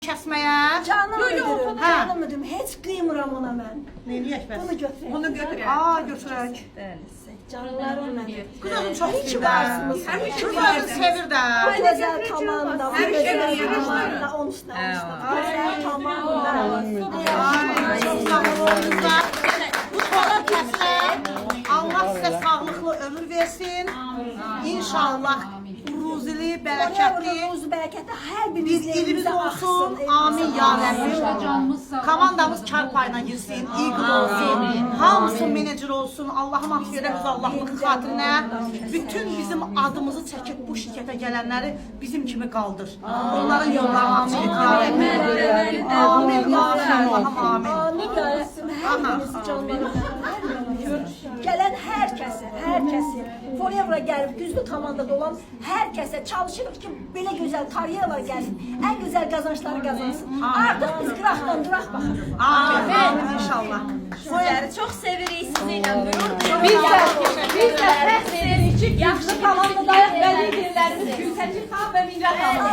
kəsməyə. Canım müdürüm, Hə. canım müdürüm, heç qıymıram ona mən. Neyləyək bəs? Bunu götürək. Bunu götürək. Aa, götürək. Canlarım mənim. Qız onu çox İyi ki sevir də. varsınız. Qız onu sevir də. Bu gözəl komanda, bu gözəl komanda, onuşda. Gözəl komanda. Ay, çox sağ olun da. Bu sonra kəsək. Allah sizə sağlıqlı ömür versin. İnşallah ruzili, bərəkətli Ruzu bərəkətli hər bir birimiz ilimiz yerimizə olsun. axsın. Amin ya Rəbbim. Komandamız kar payına girsin, eagle olsun, hamısı menecer olsun. Allah'ım affeyle biz Allah'ın xatirinə. Bütün bizim adımızı çəkib bu şirkətə gələnləri bizim kimi qaldır. Onların yollarını açıq ya Rəbbim. Amin ya Rəbbim. Allah'ım amin. Amin ya Rəbbim, hər birimizi canlarım. Gələn hər kəsi, Forever'a gəlib, güclü komandada olan hər kəsə çalışırıq ki, belə gözəl karyeralar gəlsin, ən gözəl qazançları qazansın. Artıq biz qıraqdan duraq baxırıq. Amin inşallah. Sizləri çox sevirik, sizinlə qürur duyuruq. Biz də fəxr edirik ki, yaxşı komandadayıq və liderlərimiz Gülsəcik xan və Millət xanım.